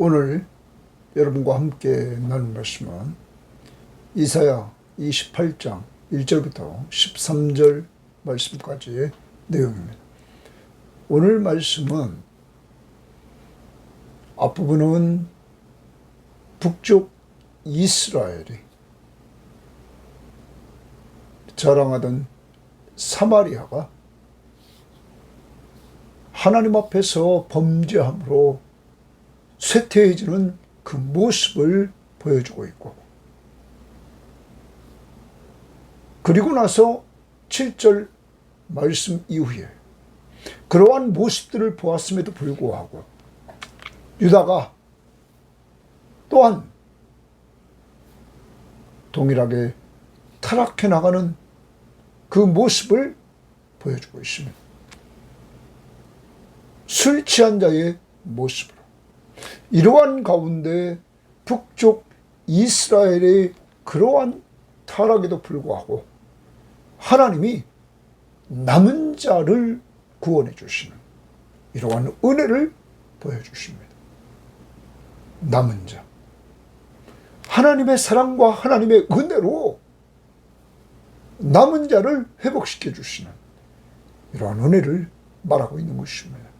오늘 여러분과 함께 나눌 말씀은 이사야 28장 1절부터 13절 말씀까지의 내용입니다. 오늘 말씀은 앞부분은 북쪽 이스라엘이 자랑하던 사마리아가 하나님 앞에서 범죄함으로 쇠퇴해지는 그 모습을 보여주고 있고, 그리고 나서 7절 말씀 이후에 그러한 모습들을 보았음에도 불구하고 유다가 또한 동일하게 타락해 나가는 그 모습을 보여주고 있습니다. 술 취한 자의 모습으로. 이러한 가운데 북쪽 이스라엘의 그러한 타락에도 불구하고 하나님이 남은 자를 구원해 주시는 이러한 은혜를 보여주십니다. 남은 자. 하나님의 사랑과 하나님의 은혜로 남은 자를 회복시켜 주시는 이러한 은혜를 말하고 있는 것입니다.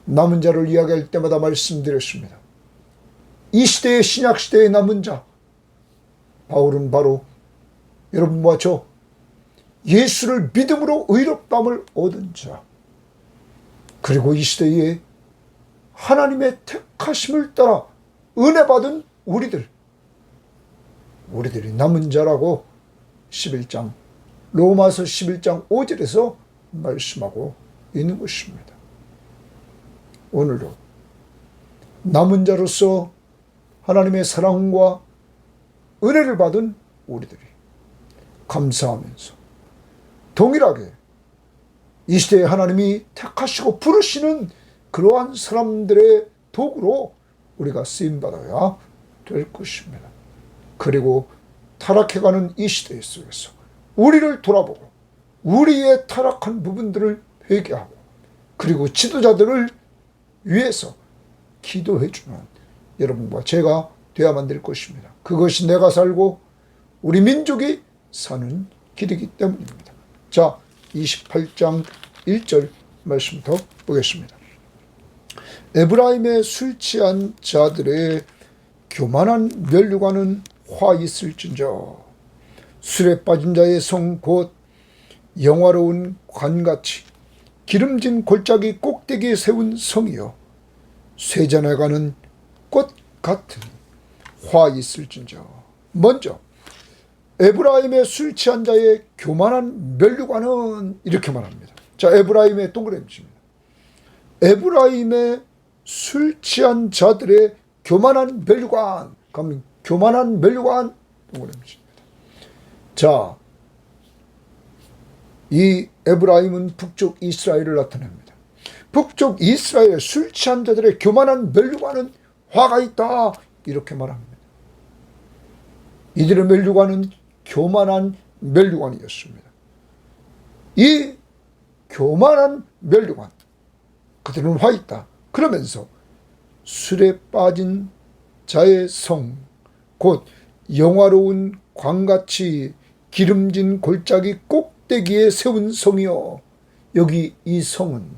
남은 자를 이야기할 때마다 말씀드렸습니다. 이 시대의 신약시대의 남은 자, 바울은 바로 여러분과 저 예수를 믿음으로 의롭다함을 얻은 자, 그리고 이 시대에 하나님의 택하심을 따라 은혜 받은 우리들이 남은 자라고 11장 로마서 11장 5절에서 말씀하고 있는 것입니다. 오늘도 남은 자로서 하나님의 사랑과 은혜를 받은 우리들이 감사하면서 동일하게 이 시대에 하나님이 택하시고 부르시는 그러한 사람들의 도구로 우리가 쓰임받아야 될 것입니다. 그리고 타락해가는 이 시대 속에서 우리를 돌아보고 우리의 타락한 부분들을 회개하고 그리고 지도자들을 위해서 기도해주는 여러분과 제가 되어야만 될 것입니다. 그것이 내가 살고 우리 민족이 사는 길이기 때문입니다. 자, 28장 1절 말씀부터 보겠습니다. 에브라임의 술 취한 자들의 교만한 면류관은 화 있을진저, 술에 빠진 자의 성 곧 영화로운 관같이 기름진 골짜기 꼭대기에 세운 성이요 쇠잔에 가는 꽃 같은 화 있을진저. 먼저 에브라임의 술 취한 자의 교만한 면류관은 이렇게 말합니다. 자, 에브라임의 동그라미입니다. 에브라임의 술 취한 자들의 교만한 면류관, 그러면 교만한 면류관 동그라미입니다. 자, 이 에브라임은 북쪽 이스라엘을 나타냅니다. 북쪽 이스라엘의 술 취한 자들의 교만한 면류관은 화가 있다, 이렇게 말합니다. 이들의 면류관은 교만한 면류관이었습니다. 이 교만한 면류관, 그들은 화 있다. 그러면서 술에 빠진 자의 성, 곧 영화로운 광같이 기름진 골짜기 꼭대기에 세운 성이요. 여기 이 성은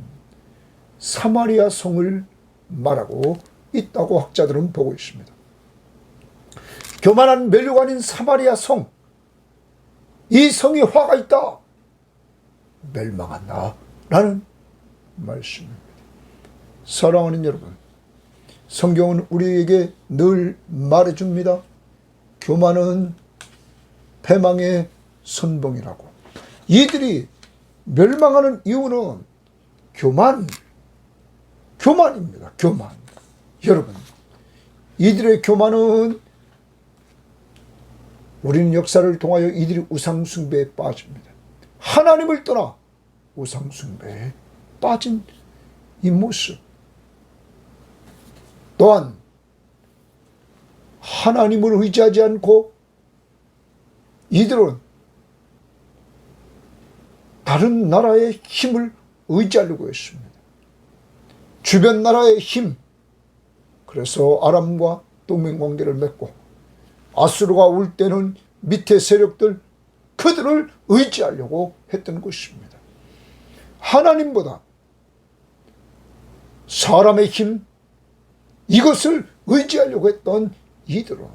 사마리아 성을 말하고 있다고 학자들은 보고 있습니다. 교만한 면류관인 사마리아 성, 이 성이 화가 있다, 멸망한다 라는 말씀입니다. 사랑하는 여러분, 성경은 우리에게 늘 말해줍니다. 교만은 패망의 선봉이라고. 이들이 멸망하는 이유는 교만입니다. 교만. 여러분, 이들의 교만은 우리는 역사를 통하여 이들이 우상숭배에 빠집니다. 하나님을 떠나 우상숭배에 빠진 이 모습, 또한 하나님을 의지하지 않고 이들은 다른 나라의 힘을 의지하려고 했습니다. 주변 나라의 힘, 그래서 아람과 동맹관계를 맺고 아수르가 올 때는 밑에 세력들 그들을 의지하려고 했던 것입니다. 하나님보다 사람의 힘 이것을 의지하려고 했던 이들은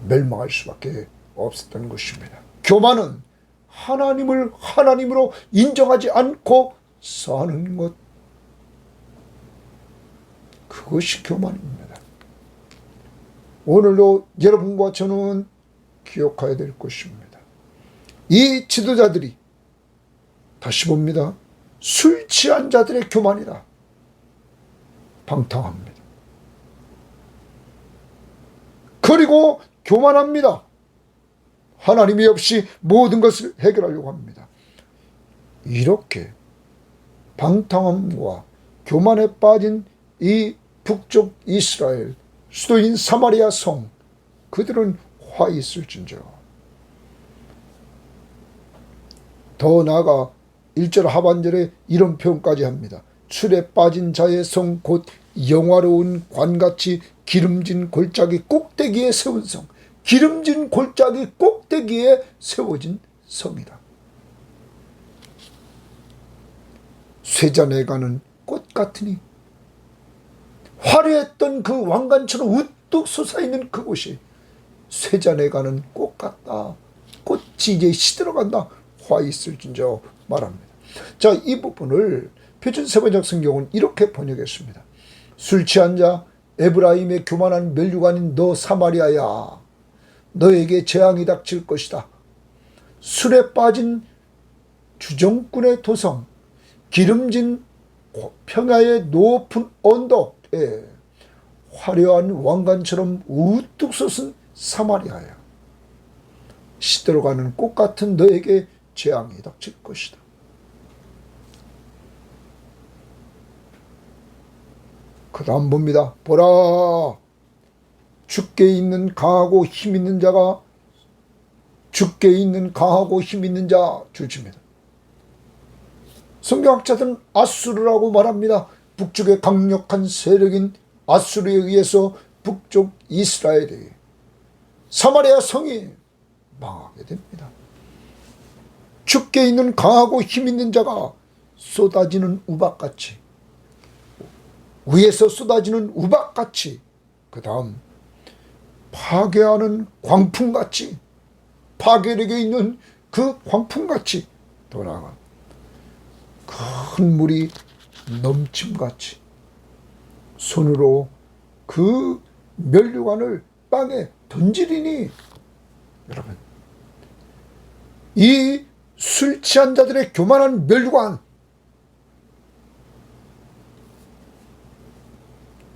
멸망할 수밖에 없었던 것입니다. 교만은 하나님을 하나님으로 인정하지 않고 사는 것, 그것이 교만입니다. 오늘도 여러분과 저는 기억해야 될 것입니다. 이 지도자들이, 다시 봅니다, 술 취한 자들의 교만이라 방탕합니다. 그리고 교만합니다. 하나님이 없이 모든 것을 해결하려고 합니다. 이렇게 방탕함과 교만에 빠진 이 북쪽 이스라엘 수도인 사마리아 성, 그들은 화 있을진저. 더 나아가 1절 하반절에 이런 표현까지 합니다. 술에 빠진 자의 성 곧 영화로운 관같이 기름진 골짜기 꼭대기에 세운 성, 기름진 골짜기 꼭대기에 세워진 성이다. 쇠잔에 가는 꽃 같으니, 화려했던 그 왕관처럼 우뚝 솟아있는 그곳이 쇠잔에 가는 꽃 같다. 꽃이 이제 시들어간다. 화 있을진저 말합니다. 자, 이 부분을 표준 세번역 성경은 이렇게 번역했습니다. 술 취한 자 에브라임의 교만한 멸류관인 너 사마리아야, 너에게 재앙이 닥칠 것이다. 술에 빠진 주정꾼의 도성, 기름진 평야의 높은 언덕에 화려한 왕관처럼 우뚝 솟은 사마리아야, 시들어가는 꽃 같은 너에게 재앙이 닥칠 것이다. 그 다음 봅니다. 보라, 주께 있는 강하고 힘 있는 자가, 주께 있는 강하고 힘 있는 자 줄집니다. 성경학자들은 아수르라고 말합니다. 북쪽의 강력한 세력인 아수르에 의해서 북쪽 이스라엘이, 사마리아 성이 망하게 됩니다. 주께 있는 강하고 힘 있는 자가 쏟아지는 우박같이, 위에서 쏟아지는 우박같이, 그 다음 파괴하는 광풍같이, 파괴력에 있는 그 광풍같이 돌아가 큰 물이 넘침같이 손으로 그 멸류관을 땅에 던지리니, 여러분, 이 술 취한 자들의 교만한 멸류관,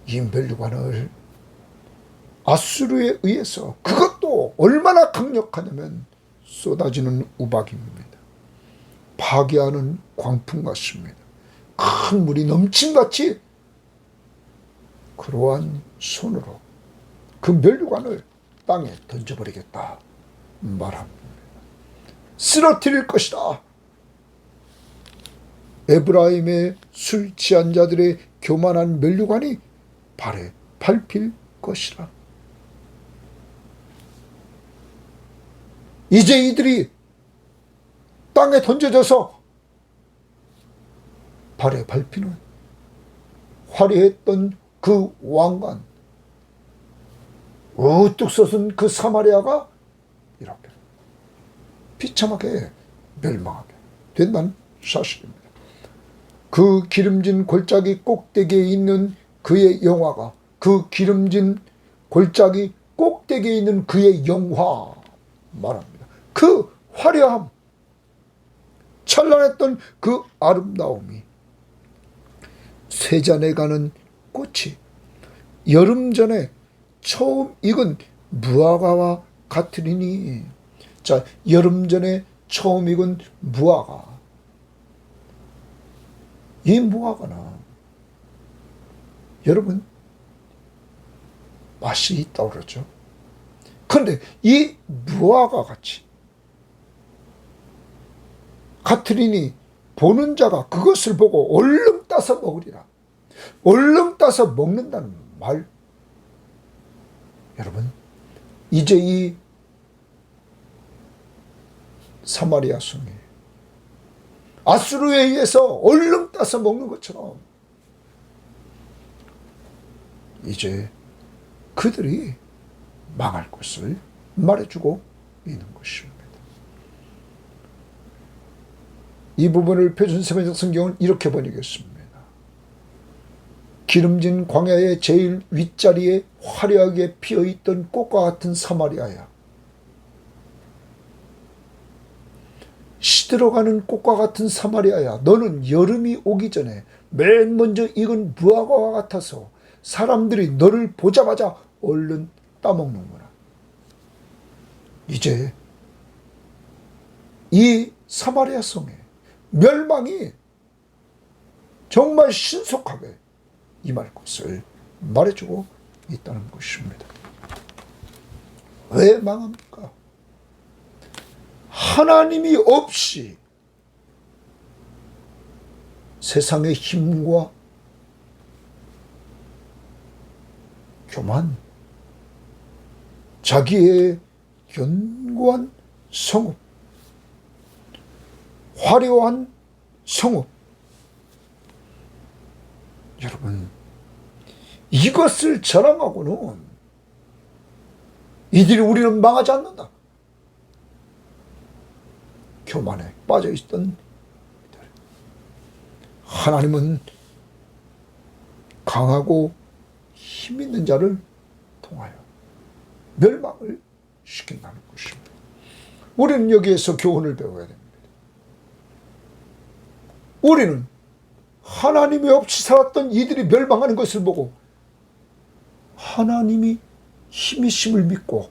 이 멸류관을 아수르에 의해서, 그것도 얼마나 강력하냐면 쏟아지는 우박입니다. 파괴하는 광풍 같습니다. 큰 물이 넘침같이 그러한 손으로 그 멸류관을 땅에 던져버리겠다 말합니다. 쓰러뜨릴 것이다. 에브라임의 술 취한 자들의 교만한 멸류관이 발에 밟힐 것이라. 이제 이들이 땅에 던져져서 발에 밟히는 화려했던 그 왕관, 우뚝 솟은 그 사마리아가 이렇게 비참하게 멸망하게 된다는 사실입니다. 그 기름진 골짜기 꼭대기에 있는 그의 영화가, 그 기름진 골짜기 꼭대기에 있는 그의 영화 말합니다. 그 화려함, 찬란했던 그 아름다움이 쇠잔에 가는 꽃이 여름 전에 처음 익은 무화과와 같으리니. 자, 여름 전에 처음 익은 무화과, 이 무화과는 여러분 맛이 있다고 그러죠. 그런데 이 무화과 같으리니 보는 자가 그것을 보고 얼른 따서 먹으리라. 얼른 따서 먹는다는 말. 여러분, 이제 이 사마리아 성이 아수르에 의해서 얼른 따서 먹는 것처럼 이제 그들이 망할 것을 말해주고 있는 것입니다. 이 부분을 표준세번역 성경은 이렇게 번역했습니다. 기름진 광야의 제일 윗자리에 화려하게 피어있던 꽃과 같은 사마리아야, 시들어가는 꽃과 같은 사마리아야, 너는 여름이 오기 전에 맨 먼저 익은 무화과와 같아서 사람들이 너를 보자마자 얼른 따먹는구나. 이제 이 사마리아 성의 멸망이 정말 신속하게 임할 것을 말해주고 있다는 것입니다. 왜 망합니까? 하나님이 없이 세상의 힘과 교만, 자기의 견고한 성읍, 화려한 성읍, 여러분, 이것을 자랑하고는 이들이 우리는 망하지 않는다. 교만에 빠져있던 이들. 하나님은 강하고 힘있는 자를 통하여 멸망을 시킨다는 것입니다. 우리는 여기에서 교훈을 배워야 됩니다. 우리는 하나님이 없이 살았던 이들이 멸망하는 것을 보고 하나님이 힘이심을 믿고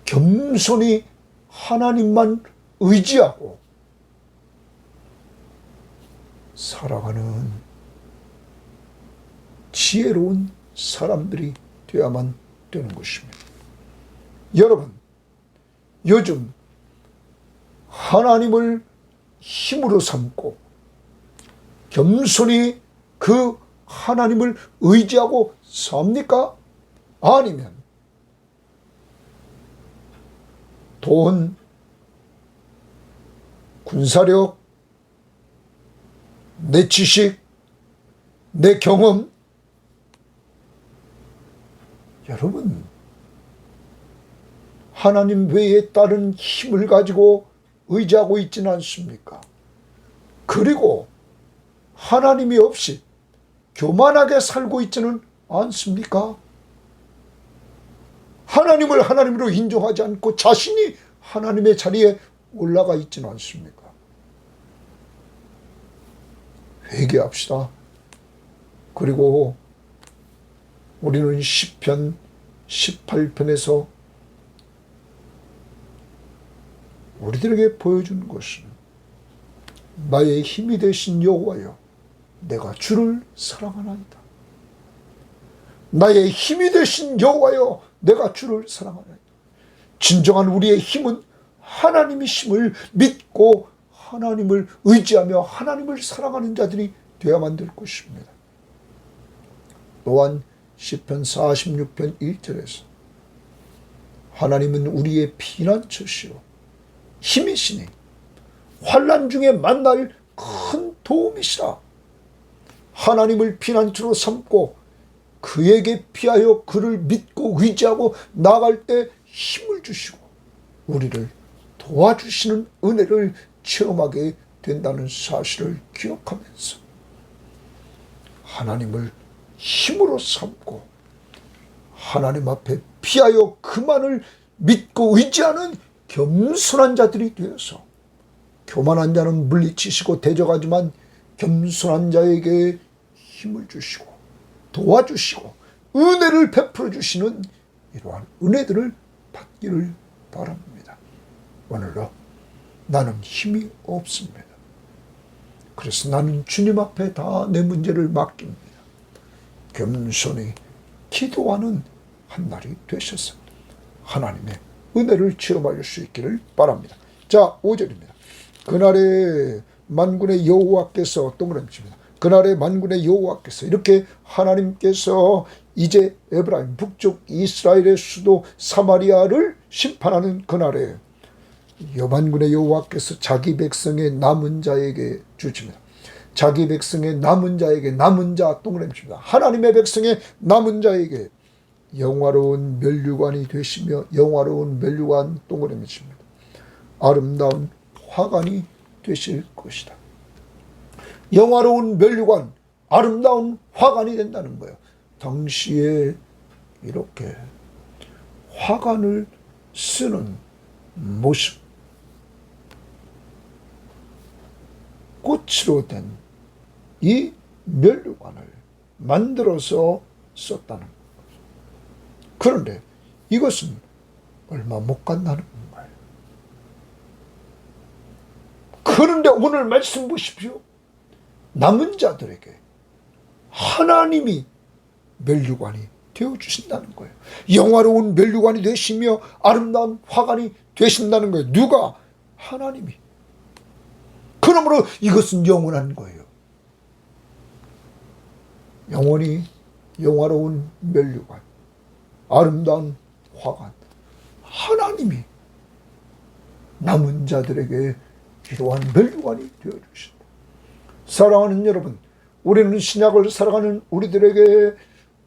겸손히 하나님만 의지하고 살아가는 지혜로운 사람들이 되어야만 되는 것입니다. 여러분, 요즘 하나님을 힘으로 삼고 겸손히 그 하나님을 의지하고 삽니까? 아니면 돈, 군사력, 내 지식, 내 경험, 여러분, 하나님 외에 다른 힘을 가지고 의지하고 있지는 않습니까? 그리고 하나님이 없이 교만하게 살고 있지는 않습니까? 하나님을 하나님으로 인정하지 않고 자신이 하나님의 자리에 올라가 있지는 않습니까? 회개합시다. 그리고 우리는 시편 18편에서 우리들에게 보여준 것은 나의 힘이 되신 여호와여, 내가 주를 사랑하나이다. 나의 힘이 되신 여호와여, 내가 주를 사랑하나이다. 진정한 우리의 힘은 하나님이심을 믿고 하나님을 의지하며 하나님을 사랑하는 자들이 되어야만 될 것입니다. 또한 시편 46편 1절에서 하나님은 우리의 피난처시요 힘이시니 환난 중에 만날 큰 도움이시라. 하나님을 피난처로 삼고 그에게 피하여 그를 믿고 의지하고 나아갈 때 힘을 주시고 우리를 도와주시는 은혜를 체험하게 된다는 사실을 기억하면서 하나님을 힘으로 삼고 하나님 앞에 피하여 그만을 믿고 의지하는 겸손한 자들이 되어서, 교만한 자는 물리치시고 대적하지만 겸손한 자에게 힘을 주시고 도와주시고 은혜를 베풀어 주시는 이러한 은혜들을 받기를 바랍니다. 오늘도 나는 힘이 없습니다. 그래서 나는 주님 앞에 다 내 문제를 맡깁니다. 겸손히 기도하는 한 날이 되셔서 하나님의 은혜를 체험할 수 있기를 바랍니다. 자, 5절입니다. 그날에 만군의 여호와께서 동그라미 칩니다. 그날의 만군의 여호와께서 이렇게 하나님께서 이제 에브라임 북쪽 이스라엘의 수도 사마리아를 심판하는 그날에 만군의 여호와께서 자기 백성의 남은 자에게 주십니다. 자기 백성의 남은 자에게, 남은 자 동그라미 칩니다. 하나님의 백성의 남은 자에게 영화로운 면류관이 되시며, 영화로운 면류관 동그라미 칩니다. 아름다운 화관이 되실 것이다. 영화로운 면류관, 아름다운 화관이 된다는 거예요. 당시에 이렇게 화관을 쓰는 모습, 꽃으로 된 이 면류관을 만들어서 썼다는 거예요. 그런데 이것은 얼마 못 간다는 거예요. 그런데 오늘 말씀 보십시오. 남은 자들에게 하나님이 면류관이 되어주신다는 거예요. 영화로운 면류관이 되시며 아름다운 화관이 되신다는 거예요. 누가? 하나님이. 그러므로 이것은 영원한 거예요. 영원히 영화로운 면류관, 아름다운 화관, 하나님이 남은 자들에게 이러한 면류관이 되어주신다. 사랑하는 여러분, 우리는 신약을 살아가는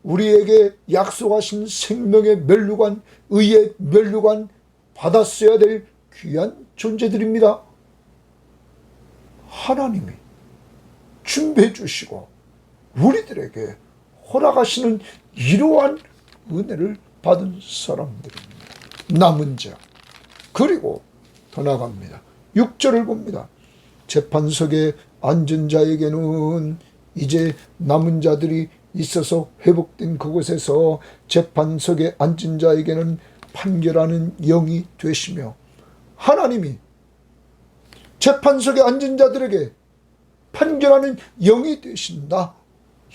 우리에게 약속하신 생명의 면류관, 의의 면류관 받았어야 될 귀한 존재들입니다. 하나님이 준비해 주시고 우리들에게 허락하시는 이러한 은혜를 받은 사람들입니다. 남은 자. 그리고 더 나아갑니다. 6절을 봅니다. 재판석에 앉은 자에게는 이제 남은 자들이 있어서 회복된 그곳에서 재판석에 앉은 자에게는 판결하는 영이 되시며, 하나님이 재판석에 앉은 자들에게 판결하는 영이 되신다.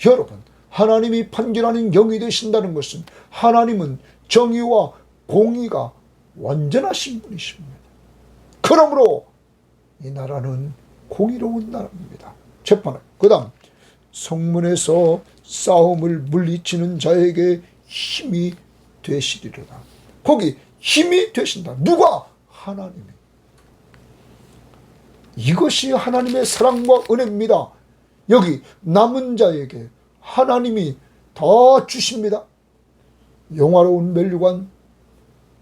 여러분, 하나님이 판결하는 영이 되신다는 것은 하나님은 정의와 공의가 완전하신 분이십니다. 그러므로 이 나라는 공의로운 나라입니다. 재판을. 그 다음, 성문에서 싸움을 물리치는 자에게 힘이 되시리로다. 거기 힘이 되신다. 누가? 하나님이. 이것이 하나님의 사랑과 은혜입니다. 여기 남은 자에게 하나님이 더 주십니다. 영화로운 면류관,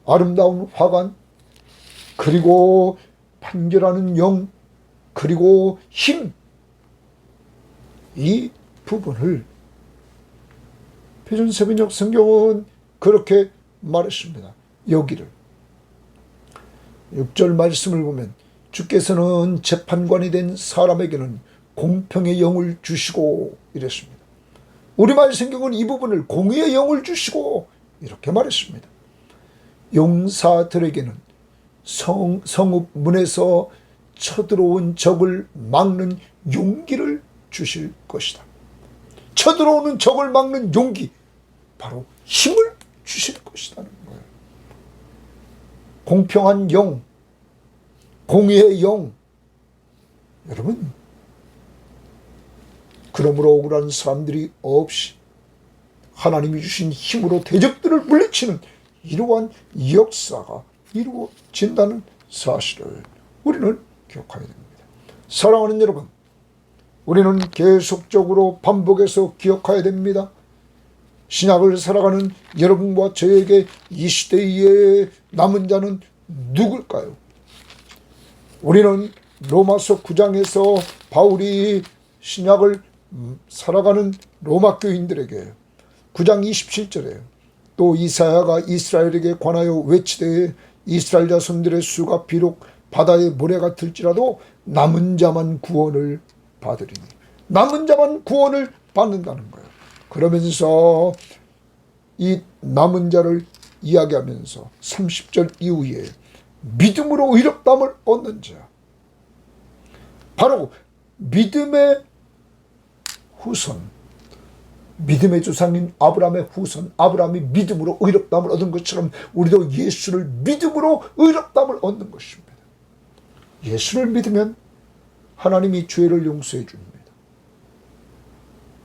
아름다운 화관, 그리고 판결하는 영, 그리고 힘. 이 부분을 표준세번역 성경은 그렇게 말했습니다. 여기를 6절 말씀을 보면 주께서는 재판관이 된 사람에게는 공평의 영을 주시고 이랬습니다. 우리말 성경은 이 부분을 공의의 영을 주시고 이렇게 말했습니다. 용사들에게는 성읍 문에서 쳐들어온 적을 막는 용기를 주실 것이다. 쳐들어오는 적을 막는 용기, 바로 힘을 주실 것이라는 거예요. 공평한 영, 공의의 영. 여러분, 그러므로 억울한 사람들이 없이 하나님이 주신 힘으로 대적들을 물리치는 이러한 역사가 이루어진다는 사실을 우리는 기억해야 됩니다. 사랑하는 여러분, 우리는 계속적으로 반복해서 기억해야 됩니다. 신약을 살아가는 여러분과 저에게 이 시대에 남은 자는 누굴까요? 우리는 로마서 9장에서 바울이 신약을 살아가는 로마 교인들에게 9장 27절에 또 이사야가 이스라엘에게 관하여 외치되 이스라엘 자손들의 수가 비록 바다의 모래 같을지라도 남은 자만 구원을 받으리니, 남은 자만 구원을 받는다는 거예요. 그러면서 이 남은 자를 이야기하면서 30절 이후에 믿음으로 의롭다함을 얻는 자, 바로 믿음의 후손, 믿음의 조상인 아브라함의 후손, 아브라함이 믿음으로 의롭다함을 얻은 것처럼 우리도 예수를 믿음으로 의롭다함을 얻는 것입니다. 예수를 믿으면 하나님이 죄를 용서해 줍니다.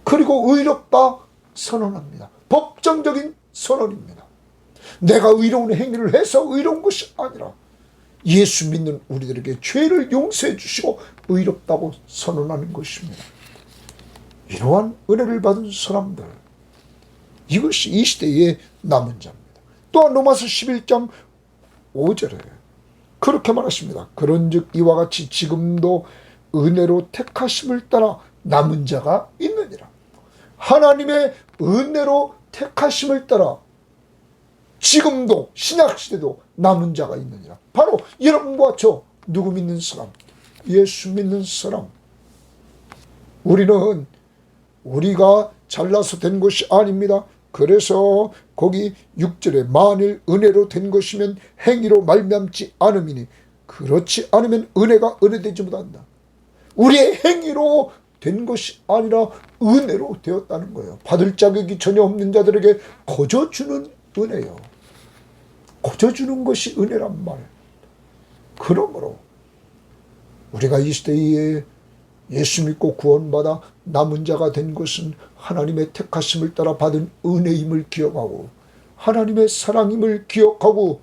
그리고 의롭다 선언합니다. 법정적인 선언입니다. 내가 의로운 행위를 해서 의로운 것이 아니라 예수 믿는 우리들에게 죄를 용서해 주시고 의롭다고 선언하는 것입니다. 이러한 은혜를 받은 사람들, 이것이 이 시대의 남은 자입니다. 또한 로마서 11장 5절에 그렇게 말하십니다. 그런즉 이와 같이 지금도 은혜로 택하심을 따라 남은 자가 있느니라. 하나님의 은혜로 택하심을 따라 지금도 신약시대도 남은 자가 있느니라. 바로 여러분과 저, 누구 믿는 사람, 예수 믿는 사람. 우리가 잘나서 된 것이 아닙니다. 그래서 거기 6절에 만일 은혜로 된 것이면 행위로 말미암지 않음이니 그렇지 않으면 은혜가 은혜되지 못한다. 우리의 행위로 된 것이 아니라 은혜로 되었다는 거예요. 받을 자격이 전혀 없는 자들에게 거저 주는 은혜요. 거저 주는 것이 은혜란 말이에요. 그러므로 우리가 이 시대에 예수 믿고 구원받아 남은 자가 된 것은 하나님의 택하심을 따라 받은 은혜임을 기억하고 하나님의 사랑임을 기억하고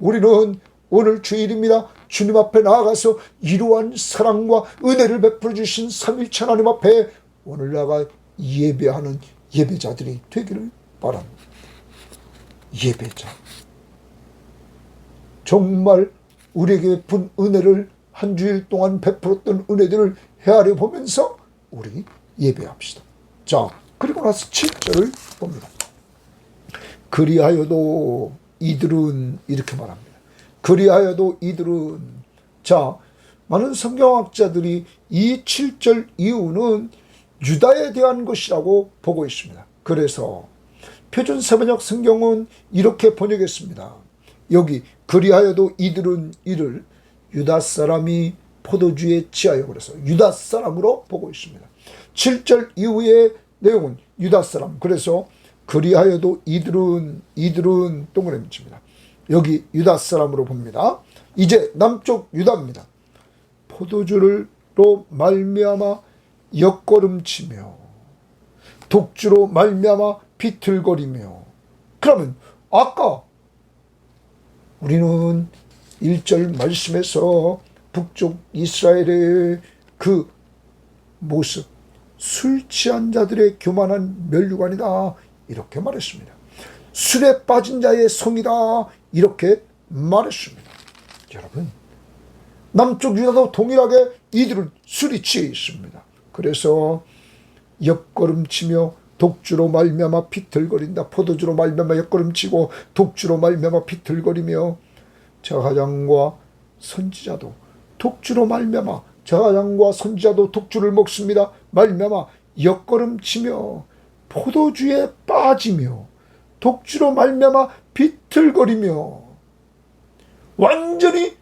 우리는 오늘 주일입니다. 주님 앞에 나아가서 이러한 사랑과 은혜를 베풀어 주신 삼위일체 하나님 앞에 오늘 나가 예배하는 예배자들이 되기를 바랍니다. 예배자. 정말 우리에게 베푼 은혜를 한 주일 동안 베풀었던 은혜들을 헤아려 보면서 우리 예배합시다. 자, 그리고 나서 7절을 봅니다. 그리하여도 이들은 이렇게 말합니다. 그리하여도 이들은, 자, 많은 성경학자들이 이 7절 이후는 유다에 대한 것이라고 보고 있습니다. 그래서 표준세번역 성경은 이렇게 번역했습니다. 여기 그리하여도 이들은 이를 유다 사람이 포도주에 취하여, 그래서 유다 사람으로 보고 있습니다. 7절 이후의 내용은 유다 사람, 그래서 그리하여도 이들은 동그라미 칩니다. 여기 유다 사람으로 봅니다. 이제 남쪽 유다입니다. 포도주로 말미암아 옆걸음치며 독주로 말미암아 비틀거리며. 그러면 아까 우리는 1절 말씀에서 북쪽 이스라엘의 그 모습, 술 취한 자들의 교만한 면류관이다 이렇게 말했습니다. 술에 빠진 자의 성이다 이렇게 말했습니다. 여러분, 남쪽 유다도 동일하게 이들은 술이 취해 있습니다. 그래서 옆걸음치며 독주로 말미암아 비틀거린다. 포도주로 말미암아 옆걸음치고 독주로 말미암아 비틀거리며 제사장과 선지자도 독주로 말미암아, 제사장과 선지자도 독주를 먹습니다. 말미암아 옆걸음치며 포도주에 빠지며 독주로 말미암아 비틀거리며 완전히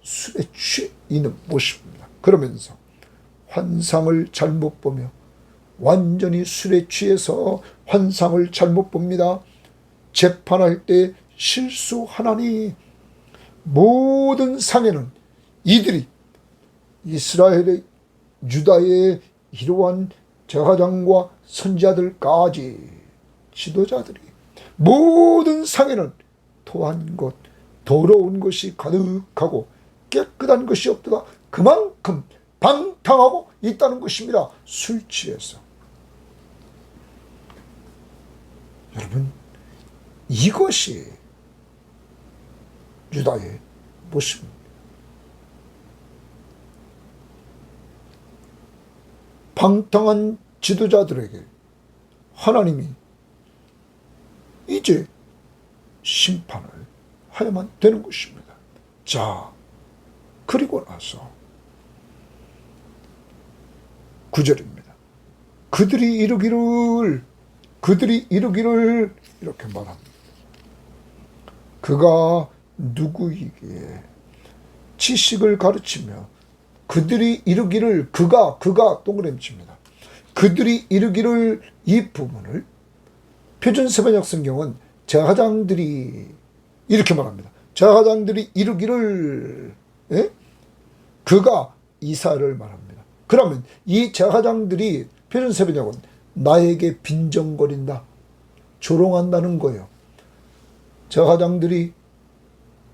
술에 취해 있는 모습입니다. 그러면서 환상을 잘못 보며 완전히 술에 취해서 환상을 잘못 봅니다. 재판할 때 실수하나니 모든 상에는 이들이 이스라엘의 유다의 이러한 제사장과 선지자들까지 지도자들이 모든 상에는 토한 것, 더러운 것이 가득하고 깨끗한 것이 없다가 그만큼 방탕하고 있다는 것입니다. 술 취해서. 여러분, 이것이 유다의 모습입니다. 방탕한 지도자들에게 하나님이 이제 심판을 하야만 되는 것입니다. 자, 그리고 나서 9절입니다. 그들이 이르기를 이렇게 말합니다. 그가 누구이기에 지식을 가르치며 그들이 이르기를, 그가 동그라미 칩니다. 그들이 이르기를, 이 부분을 표준세번역 성경은 제사장들이 이렇게 말합니다. 제사장들이 이르기를, 그가 이사를 말합니다. 그러면 이 제사장들이 표준세번역은 나에게 빈정거린다. 조롱한다는 거예요. 제사장들이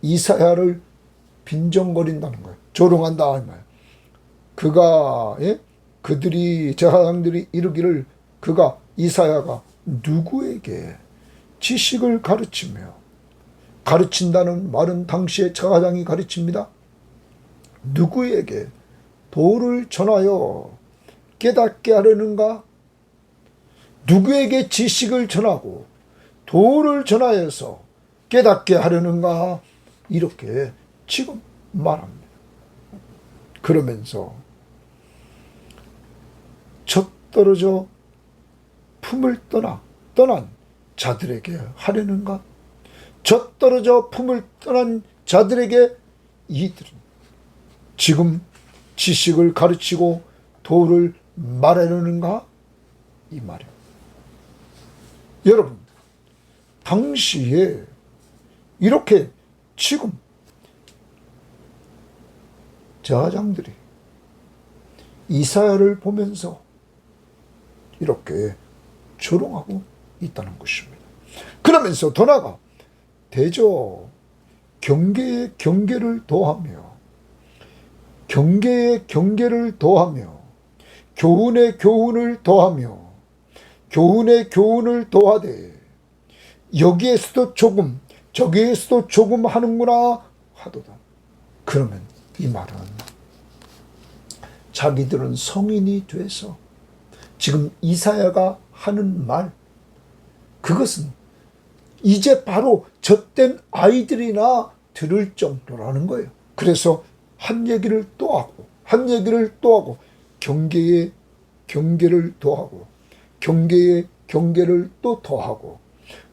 이사야를 빈정거린다는 거예요. 조롱한다 하는 거예요. 그가 제사장들이 이르기를 그가 이사야가 누구에게 지식을 가르치며, 가르친다는 말은 당시에 제사장이 가르칩니다. 누구에게 도를 전하여 깨닫게 하려는가? 누구에게 지식을 전하고 도를 전하여서 깨닫게 하려는가? 이렇게 지금 말합니다. 그러면서 젖떨어져 품을 떠난 자들에게 하려는가? 젖떨어져 품을 떠난 자들에게 이들은 지금 지식을 가르치고 도를 말하려는가? 이 말이에요. 여러분, 당시에 이렇게 지금 제사장들이 이사야를 보면서 이렇게 조롱하고 있다는 것입니다. 그러면서 더 나아가 대저 경계에 경계를 더하며, 경계에 경계를 더하며, 교훈에 교훈을 더하며, 교훈에 교훈을 더하되 여기에서도 조금 저기에서도 조금 하는구나 하도다. 그러면 이 말은 자기들은 성인이 돼서 지금 이사야가 하는 말, 그것은 이제 바로 젖된 아이들이나 들을 정도라는 거예요. 그래서 한 얘기를 또 하고 한 얘기를 또 하고, 경계에 경계를 더하고 경계에 경계를 또 더하고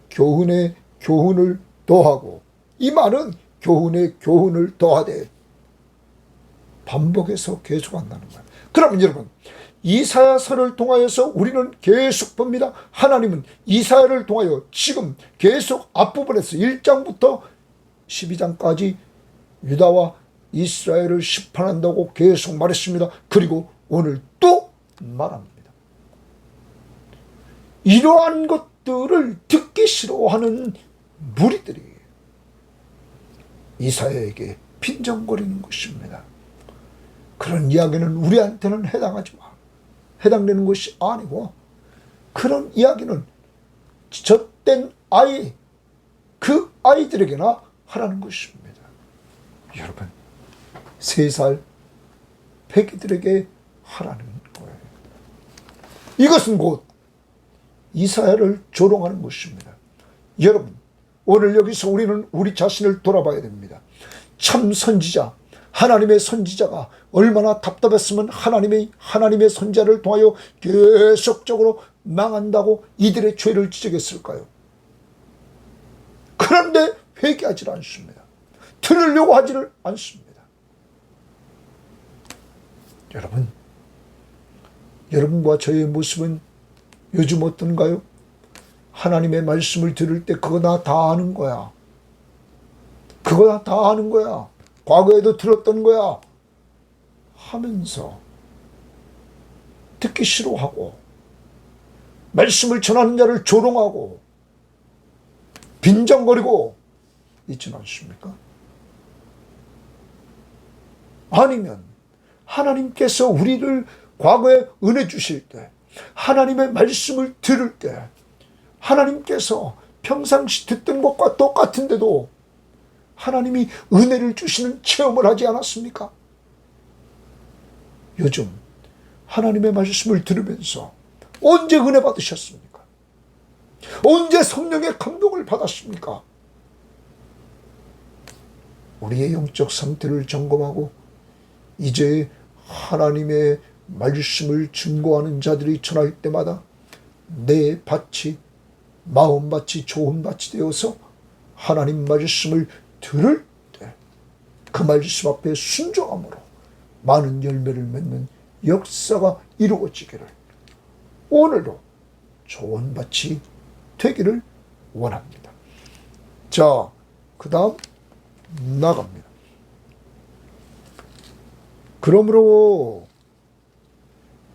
교훈에 교훈을 더하고, 이 말은 교훈에 교훈을 더하되 반복해서 계속한다는 거예요. 그러면 여러분, 이사야서를 통하여서 우리는 계속 봅니다. 하나님은 이사야를 통하여 지금 계속 앞부분에서 1장부터 12장까지 유다와 이스라엘을 심판한다고 계속 말했습니다. 그리고 오늘 또 말합니다. 이러한 것들을 듣기 싫어하는 무리들이 이사야에게 빈정거리는 것입니다. 그런 이야기는 우리한테는 해당되는 것이 아니고, 그런 이야기는 젖된 아이, 그 아이들에게나 하라는 것입니다. 여러분, 3살 패기들에게 하라는 거예요. 이것은 곧 이사야를 조롱하는 것입니다. 여러분, 오늘 여기서 우리는 우리 자신을 돌아봐야 됩니다. 참 선지자, 하나님의 선지자가 얼마나 답답했으면 하나님의 선지자를 통하여 계속적으로 망한다고 이들의 죄를 지적했을까요? 그런데 회개하지 않습니다. 들으려고 하지를 않습니다. 여러분, 여러분과 저의 모습은 요즘 어떤가요? 하나님의 말씀을 들을 때 그거 나 다 아는 거야. 그거 다 아는 거야. 과거에도 들었던 거야 하면서 듣기 싫어하고, 말씀을 전하는 자를 조롱하고 빈정거리고 있지는 않습니까? 아니면 하나님께서 우리를 과거에 은혜 주실 때, 하나님의 말씀을 들을 때 하나님께서 평상시 듣던 것과 똑같은데도 하나님이 은혜를 주시는 체험을 하지 않았습니까? 요즘 하나님의 말씀을 들으면서 언제 은혜 받으셨습니까? 언제 성령의 감동을 받았습니까? 우리의 영적 상태를 점검하고 이제 하나님의 말씀을 증거하는 자들이 전할 때마다 내 밭이, 마음밭이 좋은 밭이 되어서 하나님 말씀을 들을 때 그 말씀 앞에 순종함으로 많은 열매를 맺는 역사가 이루어지기를, 오늘도 좋은 밭이 되기를 원합니다. 자, 그 다음 나갑니다. 그러므로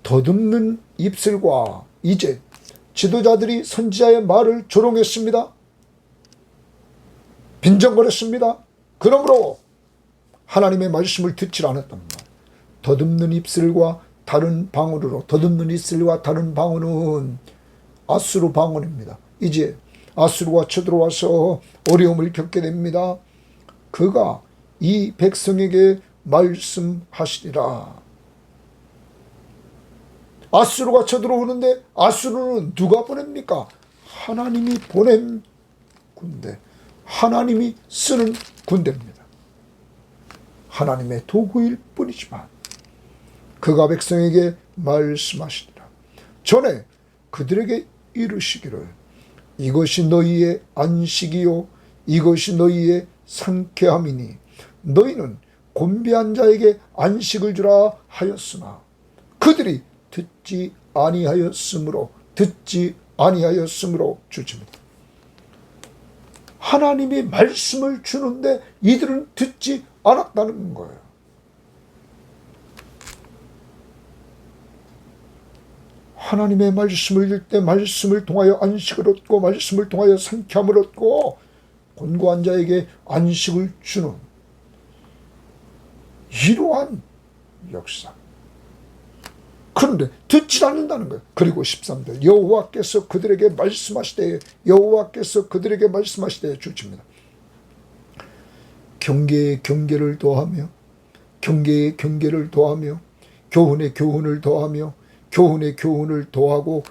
더듬는 입술과 이제 지도자들이 선지자의 말을 조롱했습니다. 빈정거렸습니다. 그러므로 하나님의 말씀을 듣지 않았답니다. 더듬는 입술과 다른 방언으로, 더듬는 입술과 다른 방언은 아수르 방언입니다. 이제 아수르가 쳐들어와서 어려움을 겪게 됩니다. 그가 이 백성에게 말씀하시리라. 아수르가 쳐들어오는데 아수르는 누가 보냅니까? 하나님이 보낸 군대, 하나님이 쓰는 군대입니다. 하나님의 도구일 뿐이지만 그가 백성에게 말씀하시니라. 전에 그들에게 이르시기를 이것이 너희의 안식이요 이것이 너희의 상쾌함이니 너희는 곤비한 자에게 안식을 주라 하였으나 그들이 듣지 아니하였으므로 주십니다. 하나님이 말씀을 주는데 이들은 듣지 않았다는 거예요. 하나님의 말씀을 들 때 말씀을 통하여 안식을 얻고 말씀을 통하여 상쾌함을 얻고 곤고한 자에게 안식을 주는 이러한 역사. 그런데 듣지 않는다는 거예요. 그리고 13절 여호와께서 그들에게 말씀하시되 주십니다. 경계에 경계를 더하며 경계에 경계를 더하며 교훈에 교훈을 더하며 교훈에 교훈을 더하고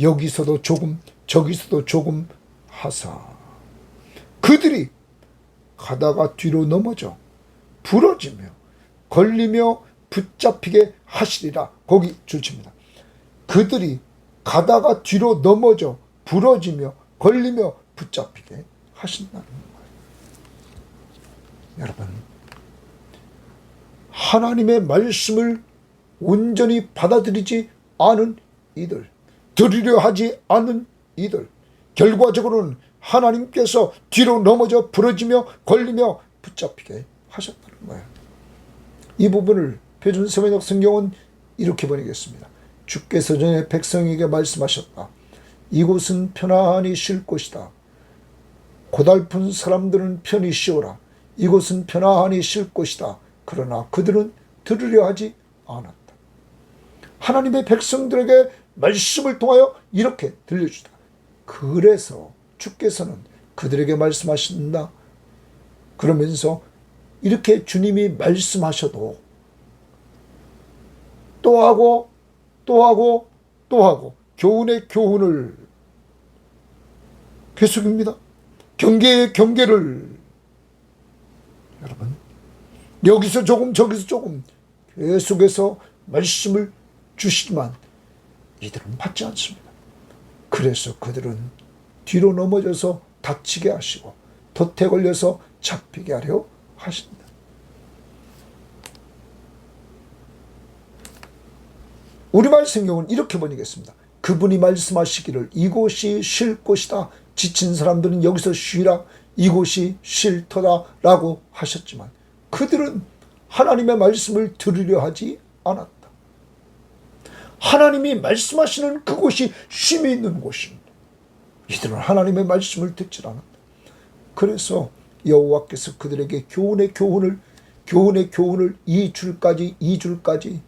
여기서도 조금 저기서도 조금 하사 그들이 가다가 뒤로 넘어져 부러지며 걸리며 붙잡히게 하시리라. 거기 줄칩니다. 그들이 가다가 뒤로 넘어져 부러지며 걸리며 붙잡히게 하신다는 거예요. 여러분, 하나님의 말씀을 온전히 받아들이지 않은 이들, 들으려 하지 않은 이들, 결과적으로는 하나님께서 뒤로 넘어져 부러지며 걸리며 붙잡히게 하셨다는 거예요. 이 부분을 표준세번역 성경은 이렇게 번역했습니다. 주께서 전에 백성에게 말씀하셨다. 이곳은 편안히 쉴 곳이다. 고달픈 사람들은 편히 쉬어라. 이곳은 편안히 쉴 곳이다. 그러나 그들은 들으려 하지 않았다. 하나님의 백성들에게 말씀을 통하여 이렇게 들려주다. 그래서 주께서는 그들에게 말씀하신다. 그러면서 이렇게 주님이 말씀하셔도 또 하고 교훈의 교훈을 계속입니다. 경계의 경계를 여러분 여기서 조금 저기서 조금 계속해서 말씀을 주시지만 이들은 받지 않습니다. 그래서 그들은 뒤로 넘어져서 다치게 하시고 덫에 걸려서 잡히게 하려 하신다. 우리말 성경은 이렇게 번역했습니다. 그분이 말씀하시기를 이곳이 쉴 곳이다. 지친 사람들은 여기서 쉬라. 이곳이 쉴터다 라고 하셨지만 그들은 하나님의 말씀을 들으려 하지 않았다. 하나님이 말씀하시는 그곳이 쉼이 있는 곳입니다. 이들은 하나님의 말씀을 듣지 않았다. 그래서 여호와께서 그들에게 교훈의 교훈을 2줄까지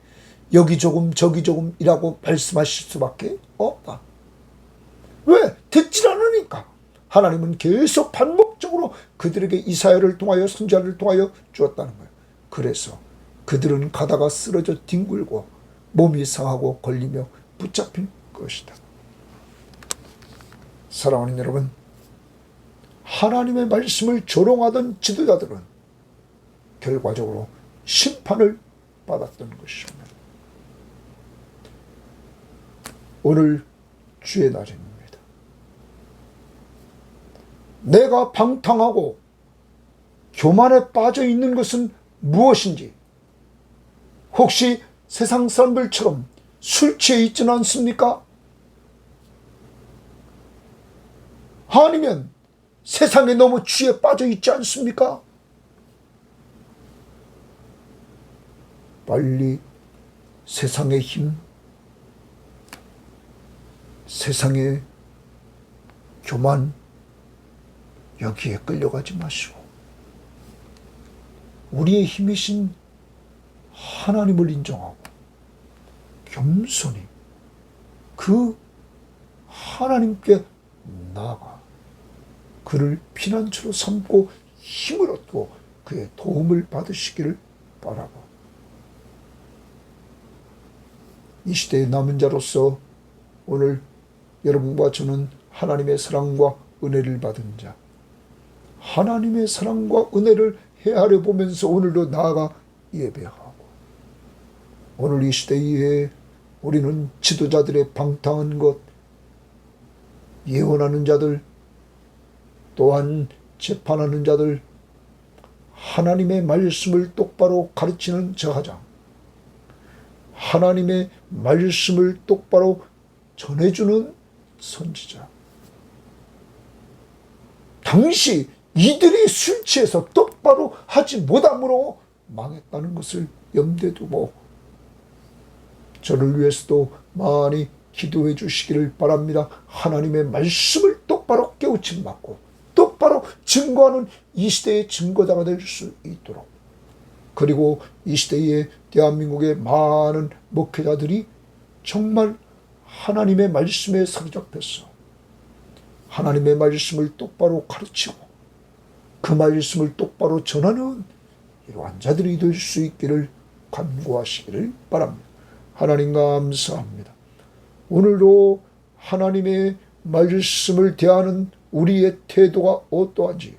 여기 조금 저기 조금이라고 말씀하실 수밖에 없다. 왜? 듣지 않으니까. 하나님은 계속 반복적으로 그들에게 이사야를 통하여 선지자를 통하여 주었다는 거예요. 그래서 그들은 가다가 쓰러져 뒹굴고 몸이 상하고 걸리며 붙잡힌 것이다. 사랑하는 여러분, 하나님의 말씀을 조롱하던 지도자들은 결과적으로 심판을 받았던 것입니다. 오늘 주의 날입니다. 내가 방탕하고 교만에 빠져 있는 것은 무엇인지, 혹시 세상 사람들처럼 술 취해 있지는 않습니까? 아니면 세상에 너무 취해 빠져 있지 않습니까? 빨리 세상의 힘, 세상의 교만 여기에 끌려가지 마시고 우리의 힘이신 하나님을 인정하고 겸손히 그 하나님께 나아가 그를 피난처로 삼고 힘을 얻고 그의 도움을 받으시기를 바라고, 이 시대의 남은 자로서 오늘 여러분과 저는 하나님의 사랑과 은혜를 받은 자, 하나님의 사랑과 은혜를 헤아려 보면서 오늘도 나아가 예배하고, 오늘 이 시대에 우리는 지도자들의 방탕한 것, 예언하는 자들, 또한 재판하는 자들, 하나님의 말씀을 똑바로 가르치는 저하장, 하나님의 말씀을 똑바로 전해주는 선지자, 당시 이들이 술 취해서 똑바로 하지 못함으로 망했다는 것을 염두에 두고 저를 위해서도 많이 기도해 주시기를 바랍니다. 하나님의 말씀을 똑바로 깨우침 받고 똑바로 증거하는 이 시대의 증거자가 될 수 있도록, 그리고 이 시대의 대한민국의 많은 목회자들이 정말 하나님의 말씀에 사로잡혀서 하나님의 말씀을 똑바로 가르치고 그 말씀을 똑바로 전하는 이러한 자들이 될 수 있기를 간구하시기를 바랍니다. 하나님 감사합니다. 오늘도 하나님의 말씀을 대하는 우리의 태도가 어떠한지,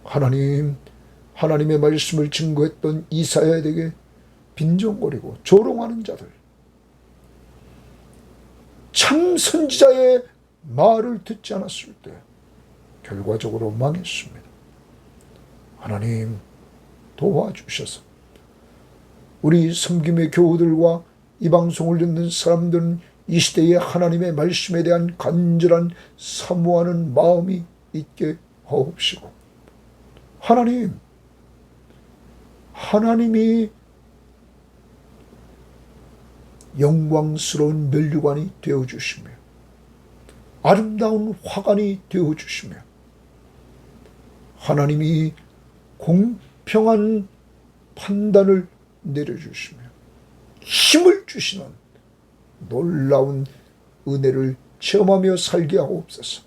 하나님의 말씀을 증거했던 이사야에게 빈정거리고 조롱하는 자들, 참 선지자의 말을 듣지 않았을 때 결과적으로 망했습니다. 하나님 도와주셔서 우리 섬김의 교우들과 이 방송을 듣는 사람들은 이 시대에 하나님의 말씀에 대한 간절한 사모하는 마음이 있게 하옵시고, 하나님이 영광스러운 면류관이 되어주시며 아름다운 화관이 되어주시며 하나님이 공평한 판단을 내려주시며 힘을 주시는 놀라운 은혜를 체험하며 살게 하옵소서.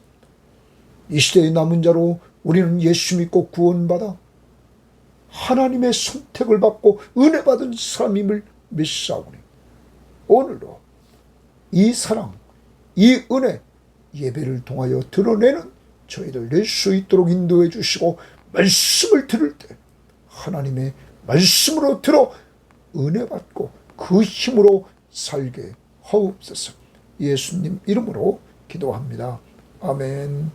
이 시대의 남은 자로 우리는 예수 믿고 구원받아 하나님의 선택을 받고 은혜 받은 사람임을 믿사오니 오늘도 이 사랑, 이 은혜 예배를 통하여 드러내는 저희들 될 수 있도록 인도해 주시고, 말씀을 들을 때 하나님의 말씀으로 들어 은혜 받고 그 힘으로 살게 하옵소서. 예수님 이름으로 기도합니다. 아멘.